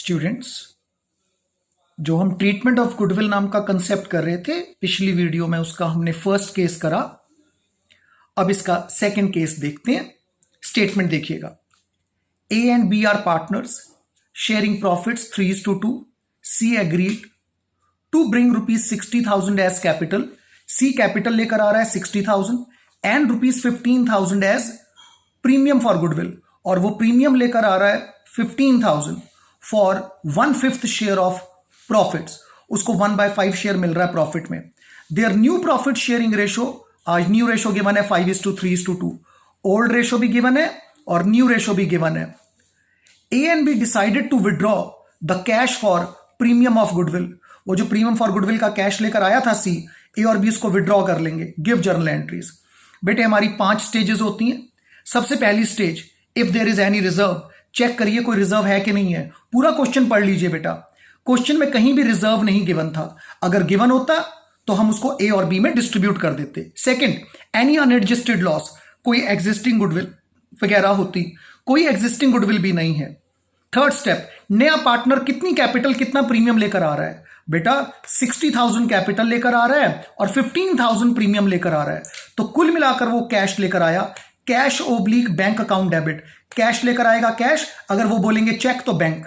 Students, जो हम treatment of goodwill नाम का कंसेप्ट कर रहे थे पिछली वीडियो में, उसका हमने फर्स्ट केस करा। अब इसका सेकंड केस देखते हैं। स्टेटमेंट देखिएगा। A and B are partners sharing profits 3:2। C agreed to bring ₹60,000 as capital. C capital लेकर आ रहा है 60,000 and ₹15,000 as premium for goodwill, और वो प्रीमियम लेकर आ रहा है 15,000 फॉर 1/5 शेयर ऑफ प्रॉफिट्स। उसको 1/5 शेयर मिल रहा है प्रॉफिट में। Their new profit sharing ratio, आज न्यू रेशो गिवन है 5:3:2। ओल्ड रेशो भी गिवन है और न्यू रेशो भी गिवन है। A and B decided to withdraw the cash for premium of goodwill. वो जो प्रीमियम फॉर गुडविल का कैश लेकर आया था सी, ए और बी इसको विड्रॉ कर लेंगे। Give journal entries. बेटे हमारी 5 स्टेजेस होती हैं। सबसे पहली stage, if there is any reserve, check करिए कोई रिजर्व है कि नहीं है। पूरा क्वेश्चन पढ़ लीजिए बेटा। क्वेश्चन में कहीं भी रिजर्व नहीं गिवन था। अगर गिवन होता तो हम उसको ए और बी में डिस्ट्रीब्यूट कर देते। सेकंड, एनी अनएडजस्टेड लॉस, कोई एग्जिस्टिंग गुडविल वगैरह होती, कोई एग्जिस्टिंग गुडविल भी नहीं है। थर्ड स्टेप, नया पार्टनर कितनी कैपिटल कितना प्रीमियम लेकर आ रहा है। बेटा 60,000 कैपिटल लेकर आ रहा है और 15,000 प्रीमियम लेकर आ रहा है, तो कुल मिलाकर वो कैश लेकर आया। Cash oblique bank account debit, cash लेकर आएगा कैश, अगर वो बोलेंगे चेक तो बैंक।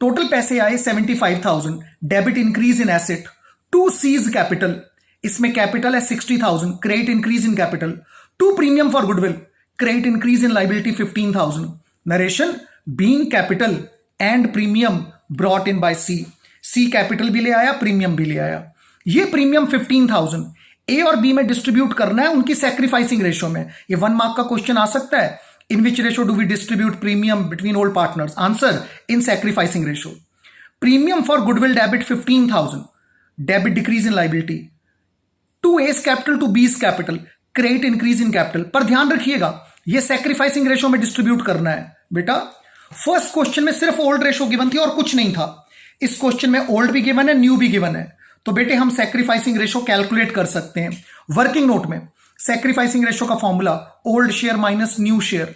टोटल पैसे आए 75,000, debit increase in asset to C's capital, इसमें कैपिटल है 60,000, credit increase in capital to premium for goodwill, credit increase in liability 15,000। Narration, being capital and premium brought in by C. C capital भी ले आया, premium भी ले आया। ये premium 15,000 ए और बी में डिस्ट्रीब्यूट करना है उनकी सैक्रिफाइसिंग रेशो में। ये 1 मार्क का क्वेश्चन आ सकता है। In which ratio do we distribute premium between old partners? Answer, in sacrificing ratio. Premium for goodwill debit 15,000, debit decrease in liability to A's capital to B's capital, credit increase in capital. पर ध्यान रखिएगा ये sacrificing ratio में distribute करना है बेटा। First question में सिर्फ ओल्ड रेशो गिवन थी और कुछ नहीं था। इस क्वेश्चन में ओल्ड भी गिवन है, न्यू भी गिवन है, तो बेटे हम सैक्रिफाइसिंग रेशो कैलकुलेट कर सकते हैं। वर्किंग नोट में सैक्रिफाइसिंग रेशो का formula old share minus new share.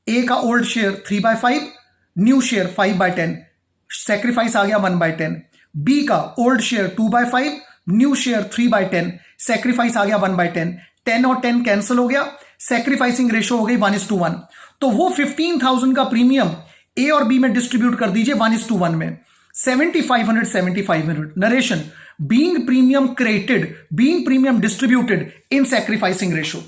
A का old share 3/5, new share 5/10, sacrifice आ गया 1/10। बी का old share 2/5, new share 3/10, sacrifice आ गया 1/10। 10 और 10 कैंसिल हो गया, सैक्रिफाइसिंग रेशो हो गई 1:1। तो वो 15,000 का प्रीमियम ए और बी में डिस्ट्रीब्यूट कर दीजिए 1:1 में। 7,500 narration, being premium credited, being premium distributed in sacrificing ratio.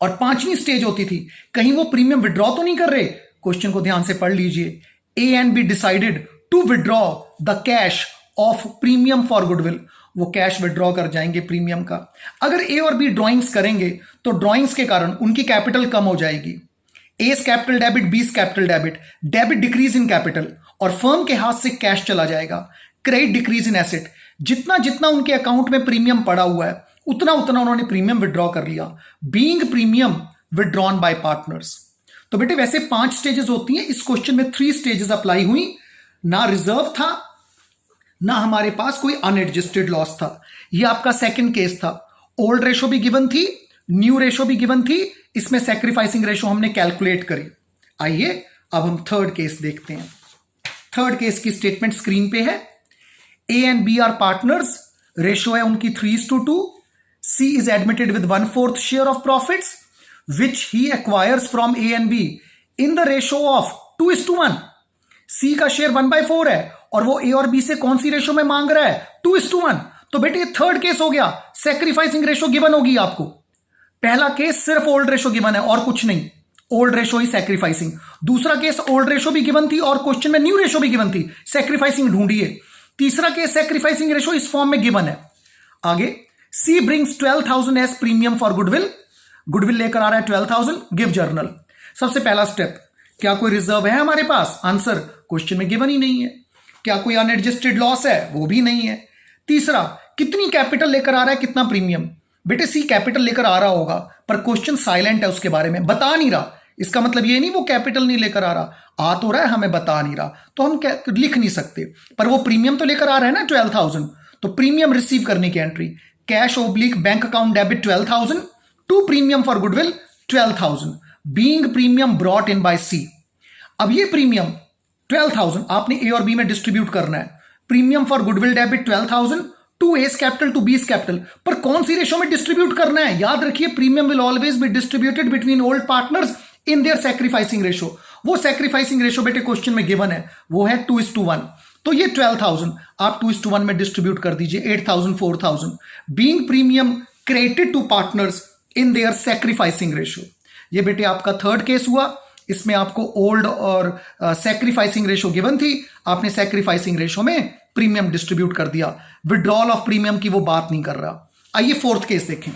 और 5वीं स्टेज होती थी, कहीं वो प्रीमियम विड्रॉ तो नहीं कर रहे। क्वेश्चन को ध्यान से पढ़ लीजिए। A and B decided to withdraw the cash of premium for goodwill, वो कैश विड्रॉ कर जाएंगे प्रीमियम का। अगर ए और बी ड्रॉइंग्स करेंगे तो ड्रॉइंग्स के कारण उनकी कैपिटल कम हो जाएगी। S capital debit, B's capital debit, debit decrease in capital, और फर्म के हाथ से कैश चला जाएगा। क्रेडिट डिक्रीज इन एसेट, जितना जितना उनके अकाउंट में प्रीमियम पड़ा हुआ है उतना उतना उन्होंने प्रीमियम विड्रॉ कर लिया। Being premium withdrawn bye partners. तो बेटे वैसे 5 स्टेजेस होती हैं, इस क्वेश्चन में 3 स्टेजेस अप्लाई हुई। ना रिजर्व था, ना हमारे पास कोई अनएडजस्टेड लॉस था। ये आपका सेकंड केस था। ओल्ड रेशो भी गिवन थी, न्यू रेशो भी गिवन थी, इसमें सैक्रिफाइसिंग रेशो हमने कैलकुलेट करी। आइए अब हम थर्ड केस देखते हैं। थर्ड केस की स्टेटमेंट स्क्रीन पे है। A and B are partners, ratio है उनकी 3:2। C is admitted with 1/4 share of profits which he acquires from A and B in the ratio of 2:1। C का share 1/4 है और वो ए और बी से कौन सी रेशो में मांग रहा है? 2:1। तो बेटे थर्ड केस हो गया, सैक्रिफाइसिंग रेशो गिवन होगी आपको। पहला केस सिर्फ ओल्ड रेशो गिवन है और कुछ नहीं, ओल्ड रेशो ही सैक्रिफाइसिंग। दूसरा केस ओल्ड रेशो भी गिवन थी और क्वेश्चन में न्यू रेशो भी गिवन थी, सैक्रिफाइसिंग ढूंढिए। तीसरा केस सैक्रिफाइसिंग रेशो इस फॉर्म में गिवन है। आगे, C brings 12,000 as premium for goodwill, goodwill लेकर आ रहा है 12,000, गिव जर्नल। सबसे पहला स्टेप, क्या कोई रिजर्व है हमारे पास? आंसर, क्वेश्चन में गिवन ही नहीं है। क्या कोई अनएडजस्टेड लॉस है? वो भी नहीं है। तीसरा, कितनी कैपिटल लेकर आ रहा है, कितना प्रीमियम? बेटे सी कैपिटल लेकर आ रहा होगा पर क्वेश्चन साइलेंट है, उसके बारे में बता नहीं रहा। इसका मतलब ये नहीं वो कैपिटल नहीं लेकर आ रहा, आ तो रहा है, हमें बता नहीं रहा, तो हम लिख नहीं सकते। पर वो प्रीमियम तो लेकर आ रहा है ना 12,000, तो प्रीमियम रिसीव करने की entry, cash oblique bank account debit 12,000 to premium for goodwill 12,000, being premium brought in by C. अब ये प्रीमियम 12,000 आपने ए और बी में डिस्ट्रीब्यूट करना है। Premium for goodwill debit 12,000 to A's capital to B's capital, पर कौन सी रेशो में डिस्ट्रीब्यूट करना है? याद रखिए, premium will always be distributed between old partners in their sacrificing ratio. वो सैक्रिफाइसिंग रेशो बेटे क्वेश्चन में गिवन है, वो है 2:1। तो ये 12,000 आप 2:1 में डिस्ट्रीब्यूट कर दीजिए। 8,000 4,000 being premium credited to partners in their sacrificing ratio. ये बेटे आपका थर्ड केस हुआ। इसमें आपको ओल्ड और सैक्रिफाइसिंग रेशो गिवन थी, आपने सैक्रिफाइसिंग रेशो में प्रीमियम डिस्ट्रीब्यूट कर दिया। विड्रॉल ऑफ प्रीमियम की वो बात नहीं कर रहा। आइए फोर्थ केस देखें।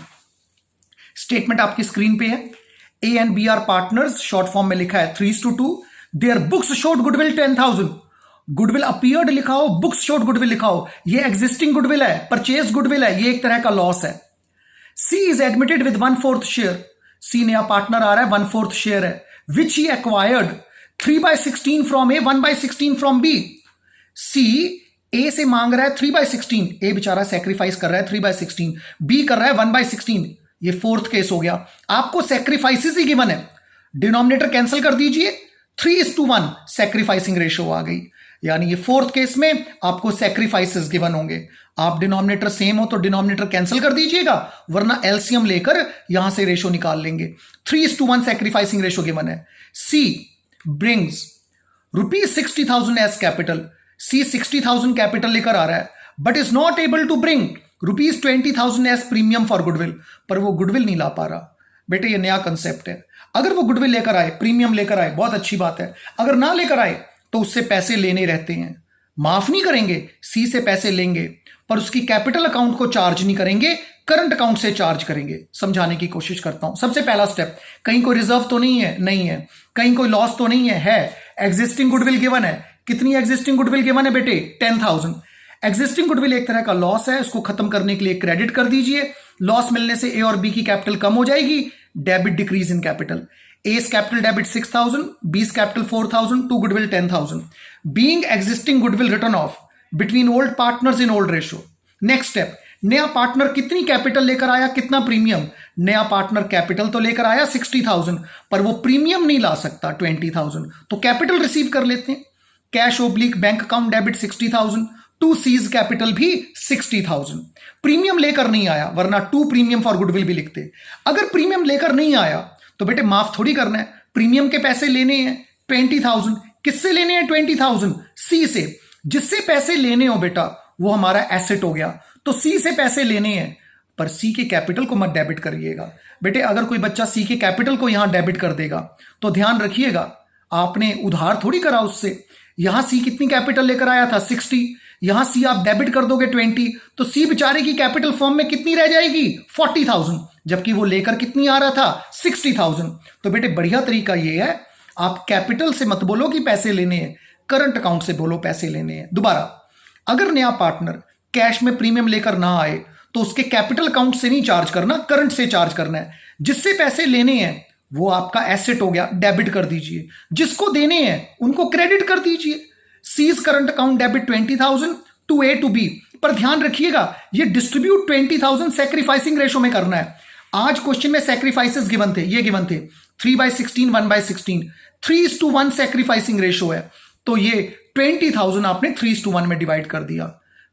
स्टेटमेंट आपकी स्क्रीन पे है। A and B are partners, short form में लिखा है 3:2। Their books showed goodwill 10,000। Goodwill appeared लिखा हो, बुक्स शोड गुडविल लिखा हो, ये एग्जिस्टिंग गुडविल है, परचेज गुडविल है, ये एक तरह का लॉस है। C is admitted with 1/4 share. C नया पार्टनर आ रहा है, 1/4 शेयर है, which he acquired 3/16 from A, 1/16 from B. C A से मांग रहा है 3/16, ए बेचारा सेक्रीफाइस कर रहा है 3/16, बी कर रहा है 1/16। ये फोर्थ केस हो गया। आपको सेक्रीफाइसेस ही गिवन है, डिनोमिनेटर कैंसिल कर दीजिए, 3:1 सेक्रीफाइसिंग रेशो आ गई। यानी ये फोर्थ केस में आपको सेक्रीफाइसेस गिवन होंगे। आप डिनोमिनेटर सेम हो तो डिनोमिनेटर कैंसिल कर दीजिएगा, वरना एलसीएम लेकर यहां से रेशो निकाल लेंगे। 3:1 सेक्रीफाइसिंग रेशो गिवन है। C brings ₹60,000 as capital. C 60,000 capital लेकर आ रहा है, but is not able to bring ₹20,000 as premium for goodwill. पर वो गुडविल नहीं ला पा रहा। बेटे ये नया कंसेप्ट है। अगर वो गुडविल लेकर आए, प्रीमियम लेकर आए, बहुत अच्छी बात है। अगर ना लेकर आए तो उससे पैसे लेने रहते हैं, माफ नहीं करेंगे, सी से पैसे लेंगे, पर उसकी कैपिटल अकाउंट को चार्ज नहीं करेंगे, करंट अकाउंट से चार्ज करेंगे। समझाने की कोशिश करता हूं। सबसे पहला स्टेप, कहीं कोई रिजर्व तो नहीं है? नहीं है। कहीं कोई लॉस तो नहीं है? है। एग्जिस्टिंग गुडविल गिवन है। कितनी एग्जिस्टिंग गुडविल गिवन है बेटे? 10,000। एग्जिस्टिंग गुडविल एक तरह का लॉस है, उसको खत्म करने के लिए क्रेडिट कर दीजिए। लॉस मिलने से ए और बी की कैपिटल कम हो जाएगी, debit decrease in capital. A's capital debit 6,000, B's capital 4,000, to goodwill 10,000. Being existing goodwill written off between old partners in old ratio. Next step, नया पार्टनर कितनी कैपिटल लेकर आया, कितना प्रीमियम? नया पार्टनर कैपिटल तो लेकर आया 60,000, पर वो प्रीमियम नहीं ला सकता 20,000, तो कैपिटल रिसीव कर लेते हैं। Cash oblique bank account debit 60,000, to C's capital भी 60,000। प्रीमियम लेकर नहीं आया, वरना टू प्रीमियम फॉर गुडविल भी लिखते। अगर प्रीमियम लेकर नहीं आया तो बेटे माफ थोड़ी करना है, प्रीमियम के पैसे लेने हैं 20,000। किससे लेने हैं 20,000? सी से। जिससे पैसे लेने हो बेटा वो हमारा एसेट हो गया, तो सी से पैसे लेने हैं, पर सी के कैपिटल को मत डेबिट करिएगा। बेटे अगर कोई बच्चा सी के कैपिटल को यहां डेबिट कर देगा तो ध्यान रखिएगा, आपने उधार थोड़ी करा उससे। यहां सी कितनी कैपिटल लेकर आया था? 60। यहां सी आप डेबिट कर दोगे 20, तो सी बेचारे की कैपिटल फॉर्म में कितनी रह जाएगी? 40,000, जबकि वो लेकर कितनी आ रहा था? 60,000। तो बेटे बढ़िया तरीका ये है, आप कैपिटल से मत बोलो कि पैसे लेने हैं, करंट अकाउंट से बोलो पैसे लेने हैं। दोबारा, अगर नया पार्टनर कैश में प्रीमियम लेकर ना आए तो उसके कैपिटल अकाउंट से नहीं चार्ज करना, करंट से चार्ज करना है। जिससे पैसे लेने हैं वो आपका एसेट हो गया, डेबिट कर दीजिए। जिसको देने हैं उनको क्रेडिट कर दीजिए। C's current account debit 20,000 to A to B. पर ध्यान रखिएगा, ये डिस्ट्रीब्यूट 20,000 सैक्रिफाइसिंग रेशो में करना है। आज क्वेश्चन में सैक्रिफाइसेस गिवन थे, ये गिवन थे 3/16 1/16, 3:1 सैक्रिफाइसिंग रेशो है, तो ये 20,000 आपने 3:1 में डिवाइड कर दिया।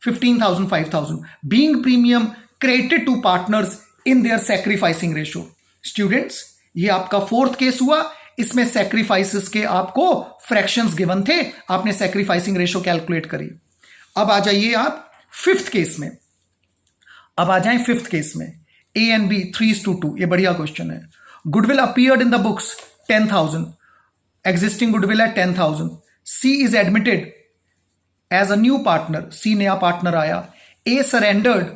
15,000 5,000 being premium credited to partners in their sacrificing ratio. Students ये आपका फोर्थ केस हुआ। इसमें सैक्रिफाइसेस के आपको फ्रैक्शंस गिवन थे, आपने सैक्रिफाइसिंग रेशो कैलकुलेट करी। अब आ जाइए आप फिफ्थ केस में। अब आ जाएं फिफ्थ केस में, ए एंड बी 3:2। ये बढ़िया क्वेश्चन है। Goodwill appeared in the books 10,000, existing goodwill है 10,000। C is admitted as a new partner, C नया पार्टनर आया। A surrendered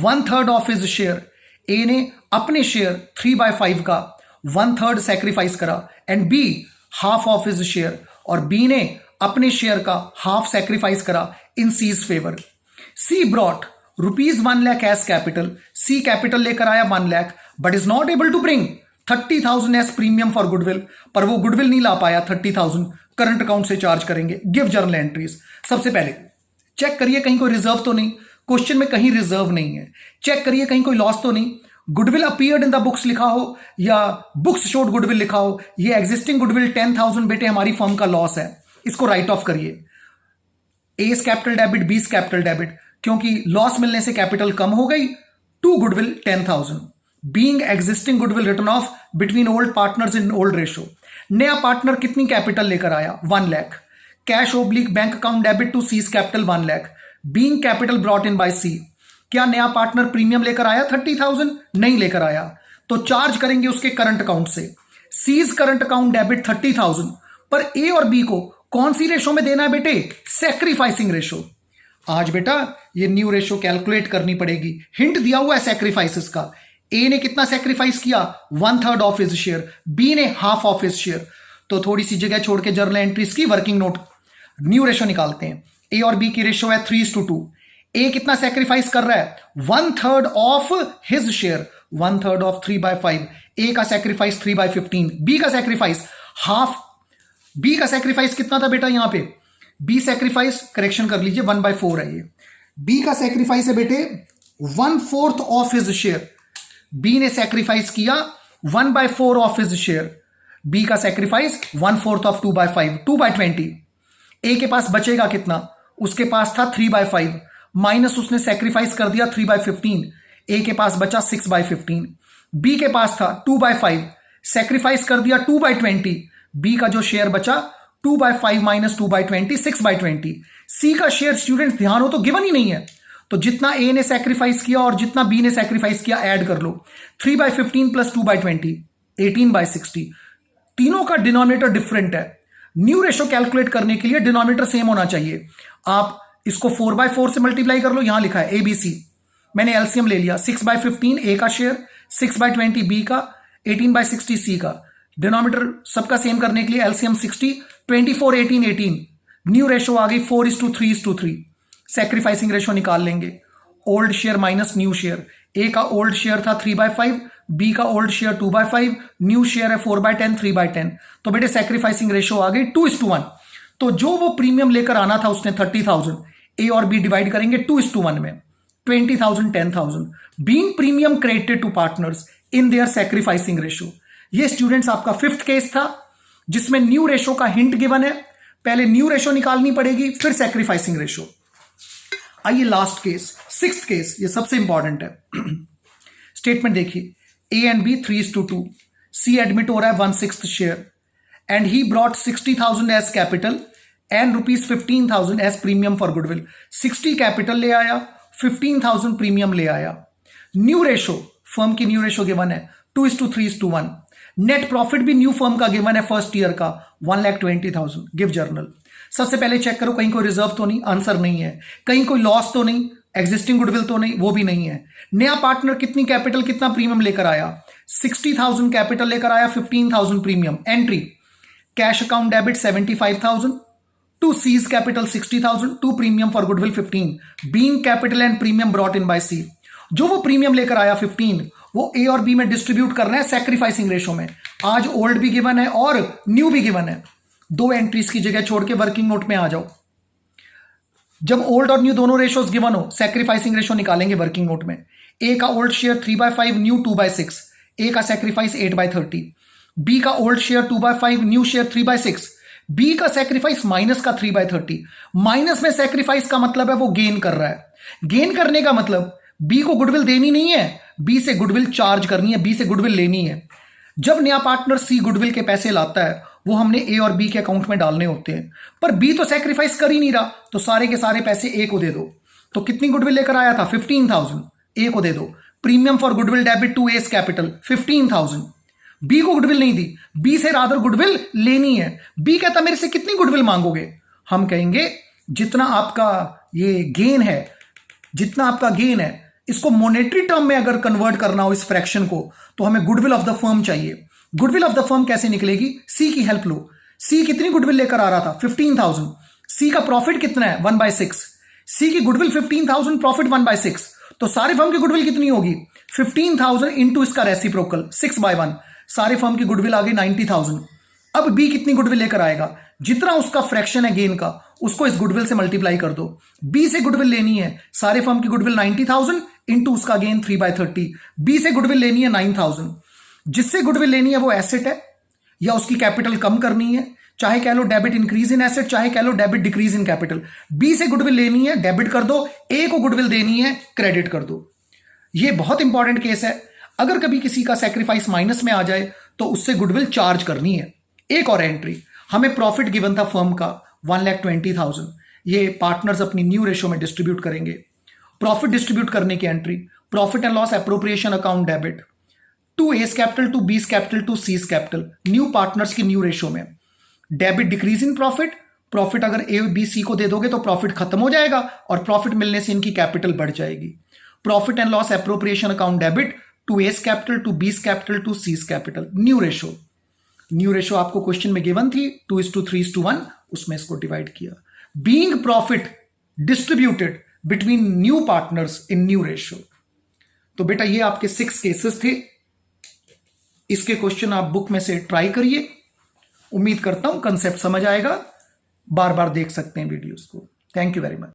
1/3 of his share, A ने अपने शेयर 3/5 का 1/3 सैक्रिफाइस करा, and B half of his share, और B ने अपने शेयर का हाफ सैक्रिफाइस करा in C's favour. C brought ₹1 lakh as capital, C capital लेकर आया 1 lakh, but is not able to bring 30,000 as premium for goodwill, पर वो गुडविल नहीं ला पाया 30,000, करंट अकाउंट से चार्ज करेंगे। Give journal entries. सबसे पहले चेक करिए कहीं कोई रिजर्व तो नहीं, क्वेश्चन में कहीं रिजर्व नहीं है। चेक करिए कहीं कोई लॉस तो नहीं, goodwill appeared in the books लिखा हो या बुक्स शोड गुडविल लिखा हो। ये एग्जिस्टिंग गुडविल 10,000 बेटे हमारी फर्म का लॉस है, इसको राइट ऑफ करिए। A's capital debit, B's capital debit, क्योंकि लॉस मिलने से कैपिटल कम हो गई। To goodwill 10,000, being existing goodwill written off between old partners in old ratio. नया पार्टनर कितनी कैपिटल लेकर आया? 1 lakh. Cash oblique bank account debit to C's capital 1 lakh, being capital brought in by C. क्या नया पार्टनर प्रीमियम लेकर आया 30,000? नहीं लेकर आया, तो चार्ज करेंगे उसके करंट अकाउंट से। सीज करंट अकाउंट डेबिट 30,000, पर ए और बी को कौन सी रेशो में देना है बेटे? Sacrificing ratio. आज बेटा ये न्यू रेशो कैलकुलेट करनी पड़ेगी। हिंट दिया हुआ है सैक्रिफाइसेस का। ए ने कितना सैक्रिफाइस किया? 1/3 ऑफ हिज शेयर, बी ने हाफ ऑफ हिज शेयर। तो थोड़ी सी जगह छोड़ के जर्नल एंट्रीज की वर्किंग नोट न्यू रेशो निकालते हैं। ए और बी की रेशो है 3:2। ए कितना सैक्रिफाइस कर रहा है? 1/3 ऑफ हिज शेयर, 1/3 ऑफ 3/5। ए का सैक्रिफाइस 3/15, बी का सैक्रिफाइस हाफ। बी का सैक्रिफाइस कितना था बेटा? यहां पे बी सैक्रिफाइस, करेक्शन कर लीजिए, 1/4 है ये। बी का सैक्रिफाइस है बेटे 1/4 ऑफ हिज शेयर। बी ने सैक्रिफाइस किया 1/4 ऑफ हिज शेयर। बी का सैक्रिफाइस 1/4 ऑफ 2/5, 2/20। ए के पास बचेगा कितना? उसके पास था 3/5, माइनस उसने सैक्रिफाइस कर दिया 3/15। ए के पास बचा 6/15। बी के पास था 2/5, सैक्रिफाइस कर दिया 2/20। बी का जो शेयर बचा 2/5 माइनस 2/20, 6/20। सी का शेयर स्टूडेंट्स ध्यान हो तो गिवन ही नहीं है, तो जितना ए ने सैक्रिफाइस किया और जितना बी ने सैक्रिफाइस किया ऐड कर लो। 3/15 प्लस 2/20, 18/60। तीनों का डिनोमिनेटर डिफरेंट है। न्यू रेशो कैलकुलेट करने के लिए डिनोमिनेटर सेम होना चाहिए। आप इसको 4/4 से मल्टीप्लाई कर लो, यहां लिखा है ABC, मैंने एलसीएम ले लिया। 6/15 ए का शेयर, 6/20 बी का, 18/60 सी का। डिनोमिनेटर सबका सेम करने के लिए एलसीएम 60, 24, 18, 18। न्यू रेशो आ गई 4:3:3। सैक्रिफाइसिंग रेशो निकाल लेंगे। Old share minus new share. A का ओल्ड शेयर था 3/5, बी का ओल्ड शेयर 2/5, न्यू शेयर है 4/10, 3/10। तो बेटे सैक्रिफाइसिंग रेशो आ गई 2:1। तो जो वो प्रीमियम लेकर आना था उसने 30,000, ए और बी डिवाइड करेंगे 2:1 में, 20,000, 10,000। Being premium credited to partners in their sacrificing ratio. ये स्टूडेंट्स आपका 5th केस था जिसमें न्यू रेशो का हिंट गिवन है। पहले न्यू रेशो निकालनी पड़ेगी, फिर सैक्रिफाइसिंग रेशो। आइए लास्ट केस, 6th केस, ये सबसे इंपॉर्टेंट है। स्टेटमेंट देखिए, A and B 3:2। C admit हो रहा है 1/6 share and he brought 60,000 as capital and ₹15,000 as premium for goodwill. 60 capital ले आया, 15,000 प्रीमियम ले आया। न्यू रेशो, फर्म की न्यू रेशो गिवन है 2:3:1। नेट प्रॉफिट भी न्यू फर्म का गिवन है फर्स्ट ईयर का 1,20,000। Give journal. सबसे पहले चेक करो कहीं कोई रिजर्व तो नहीं, आंसर नहीं है। कहीं कोई लॉस तो नहीं, एग्जिस्टिंग गुडविल तो नहीं, वो भी नहीं है। नया पार्टनर कितनी कैपिटल, कितना प्रीमियम लेकर आया? 60,000 कैपिटल लेकर आया, 15,000 premium. Entry, cash account debit 75,000 to C's capital 60,000 to premium for goodwill 15, being capital and premium brought in by C. जो वो प्रीमियम लेकर आया 15, वो ए और बी में डिस्ट्रीब्यूट करना है सैक्रिफाइसिंग रेशो में। आज ओल्ड भी गिवन है और न्यू भी गिवन है। 2 एंट्रीज की जगह छोड़ के वर्किंग नोट में आ जाओ। जब ओल्ड और न्यू दोनों रेशोज गिवन हो, सैक्रिफाइसिंग रेशो निकालेंगे वर्किंग नोट में। ए का ओल्ड शेयर 3/5, न्यू 2/6। ए का सैक्रिफाइस 8/30। बी का old share 2/5, new share 3/6। B का सैक्रिफाइस माइनस का 3/30। माइनस में सैक्रिफाइस का मतलब है वो गेन कर रहा है। गेन करने का मतलब बी को गुडविल देनी नहीं है, बी से गुडविल चार्ज करनी है, बी से गुडविल लेनी है। जब नया पार्टनर सी गुडविल के पैसे लाता है, वो हमने ए और बी के अकाउंट में डालने होते हैं, पर बी तो सैक्रिफाइस कर ही नहीं रहा, तो सारे के सारे पैसे ए को दे दो। तो कितनी गुडविल लेकर आया था? 15,000, ए को दे दो। Premium for goodwill debit to A's capital 15,000। B को गुडविल नहीं दी, बी से रादर गुडविल लेनी है। बी कहता मेरे से कितनी गुडविल मांगोगे? हम कहेंगे जितना आपका ये गेन है, जितना आपका गेन है, इसको मॉनेटरी टर्म में अगर कन्वर्ट करना हो इस फ्रैक्शन को, तो हमें गुडविल ऑफ द फर्म चाहिए। गुडविल ऑफ द फर्म कैसे निकलेगी? सी की हेल्प लो। सी कितनी गुडविल लेकर आ रहा था? 15,000। सी का प्रॉफिट कितना है? 1/6। सी की गुडविल 15,000, प्रॉफिट 1/6, तो सारे फर्म की गुडविल कितनी होगी? 15,000 इंटू इसका रेसिप्रोकल 6/1, सारे फर्म की गुडविल आ गई 90,000। अब बी कितनी गुडविल लेकर आएगा? जितना उसका फ्रैक्शन है गेन का, उसको इस गुडविल से मल्टीप्लाई कर दो। बी से गुडविल लेनी है, सारे फर्म की गुडविल 90,000 इंटू उसका गेन 3/30। बी से गुडविल लेनी है 9,000। जिससे गुडविल लेनी है वो एसेट है या उसकी कैपिटल कम करनी है? चाहे कह लो डेबिट इंक्रीज इन एसेट, चाहे कह लो debit decrease in capital. B से गुडविल लेनी है, डेबिट कर दो, ए को गुडविल देनी है, क्रेडिट कर दो। ये बहुत इंपॉर्टेंट केस है। अगर कभी किसी का सैक्रिफाइस माइनस में आ जाए तो उससे गुडविल चार्ज करनी है। एक और एंट्री, हमें प्रॉफिट गिवन था फर्म का 1,20,000, ये पार्टनर्स अपनी न्यू रेशो में डिस्ट्रीब्यूट करेंगे। प्रॉफिट डिस्ट्रीब्यूट करने की entry, profit and loss appropriation account debit to A's capital, to B's capital, to C's capital, new partners की न्यू रेशो में। Debit decrease in profit, profit अगर A B C को दे दोगे तो profit खत्म हो जाएगा और प्रॉफिट मिलने से इनकी कैपिटल बढ़ जाएगी। Profit and loss appropriation account debit to A's capital, to B's capital, to C's capital, new ratio. New ratio आपको क्वेश्चन में गिवन थी 2:3:1, उसमें इसको डिवाइड किया। Being profit distributed between new partners in new ratio. तो बेटा ये आपके 6 केसेस थे। इसके क्वेश्चन आप बुक में से ट्राई करिए। उम्मीद करता हूं कंसेप्ट समझ आएगा। बार बार देख सकते हैं वीडियोस को। Thank you very much.